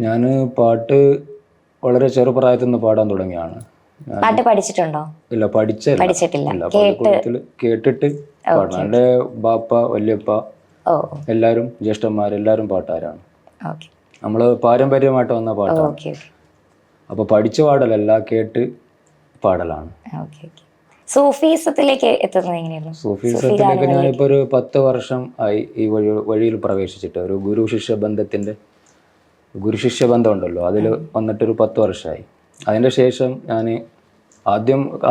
ഞാൻ പാട്ട് വളരെ ചെറുപ്രായത്തിൽ നിന്ന് പാടാൻ തുടങ്ങിയാണ്. പാട്ട് പഠിച്ചിട്ടുണ്ടോ? ഇല്ല, പഠിച്ചിട്ടില്ല. പള്ളിക്കൂടത്തിൽ കേട്ടിട്ട് പാടണം. എൻ്റെ ബാപ്പ, വല്യപ്പ, എല്ലാവരും ജ്യേഷ്ഠന്മാരെല്ലാവരും പാട്ടുകാരാണ്. നമ്മൾ പാരമ്പര്യമായിട്ട് വന്ന പാട്ടാണ്. അപ്പോൾ പഠിച്ചു പാടലല്ല, കേട്ട് പാടലാണ്. സൂഫിസത്തിലേക്ക് എത്തുന്നത് എങ്ങനെയായിരുന്നു? സൂഫിസത്തിലേക്ക് ഞാനിപ്പോൾ ഒരു 10 വർഷം ആയി ഈ വഴിയിൽ പ്രവേശിച്ചിട്ട്. ഒരു ഗുരു ശിഷ്യ ബന്ധം ഉണ്ടല്ലോ, അതിൽ വന്നിട്ടൊരു 10 വർഷമായി. അതിൻ്റെ ശേഷം ഞാൻ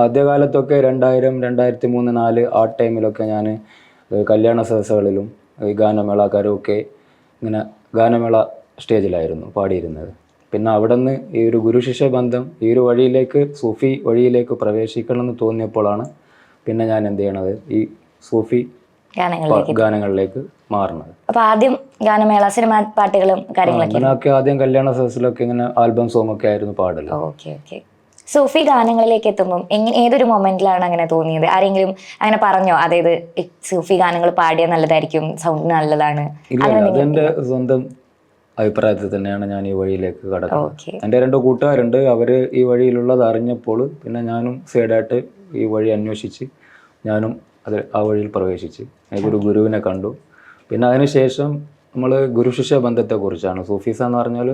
ആദ്യകാലത്തൊക്കെ 2000, 2003, 2004 ആ ടൈമിലൊക്കെ ഞാൻ കല്യാണ സദസ്സുകളിലും ഗാനമേള, കരോക്കെ, ഇങ്ങനെ ഗാനമേള സ്റ്റേജിലായിരുന്നു പാടിയിരുന്നത്. പിന്നെ അവിടെ നിന്ന് ഈ ഒരു ഗുരുശിഷ്യ ബന്ധം, ഈ ഒരു വഴിയിലേക്ക്, സൂഫി വഴിയിലേക്ക് പ്രവേശിക്കണമെന്ന് തോന്നിയപ്പോഴാണ് പിന്നെ ഞാൻ എന്ത് ചെയ്യണത്, ഈ സൂഫി ഗാനങ്ങളിലേക്ക് മാറുന്നത്. അപ്പൊ ആദ്യം ഗാനമേള, സിനിമാ പാട്ടുകളും കാര്യങ്ങളൊക്കെ ആദ്യം കല്യാണ സദസ്സിലൊക്കെ ഇങ്ങനെ ആൽബം സോങ് ഒക്കെ ആയിരുന്നു പാടല്. സൂഫി ഗാനങ്ങളിലേക്ക് എത്തുമ്പോൾ ഏതൊരു മൊമെന്റിലാണ് അങ്ങനെ തോന്നിയത്? ആരെങ്കിലും അങ്ങനെ പറഞ്ഞോ, അതായത് സൂഫി ഗാനങ്ങൾ പാടിയാൽ നല്ലതായിരിക്കും, സൗണ്ട് നല്ലതാണ്? അതെന്റെ സ്വന്തം അഭിപ്രായത്തിൽ തന്നെയാണ് ഞാൻ ഈ വഴിയിലേക്ക് കടക്കുന്നത്. എൻ്റെ 2 കൂട്ടുകാരുണ്ട്, അവര് ഈ വഴിയിലുള്ളത് അറിഞ്ഞപ്പോൾ പിന്നെ ഞാനും സൈഡായിട്ട് ഈ വഴി അന്വേഷിച്ച് ഞാനും ആ വഴിയിൽ പ്രവേശിച്ച് ഒരു ഗുരുവിനെ കണ്ടു. പിന്നെ അതിനുശേഷം നമ്മൾ ഗുരുശിഷ്യ ബന്ധത്തെക്കുറിച്ചാണ്, സൂഫീസ എന്ന് പറഞ്ഞാൽ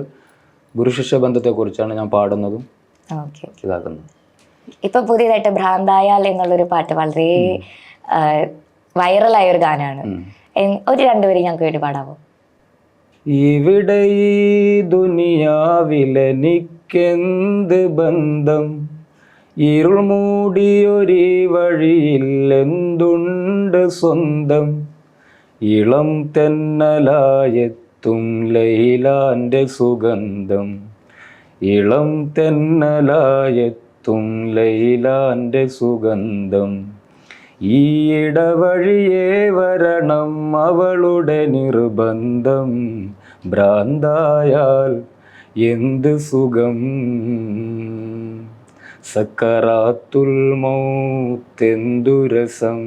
ഗുരുശിഷ്യ ബന്ധത്തെക്കുറിച്ചാണ് ഞാൻ പാടുന്നതും ഇതാക്കുന്നത്. ഇപ്പൊ പുതിയതായിട്ട് ഭ്രാന്തായാൽ എന്നുള്ളൊരു പാട്ട് വളരെ വൈറലായ ഒരു ഗാനമാണ്. ഒരു 2 വരി ഞങ്ങൾക്ക് വേണ്ടി പാടാമോ? ഇവിടെ ഈ ദുനിയാവിലെനിക്കെന്ത് ബന്ധം, ഇരുൾ മൂടിയൊരീ വഴിയിൽ എന്തുണ്ട് സ്വന്തം, ഇളം തെന്നലായെത്തും ലൈലാന്റെ സുഗന്ധം, ഇളം തെന്നലായെത്തും ലൈലാന്റെ സുഗന്ധം, ഈ ഇടവഴിയേ വരണം അവളുടെ നിർബന്ധം, ഭ്രാന്തായാൽ എന്ത് സുഖം, സക്കറാത്തുൽ മൗത്ത് എന്തു രസം.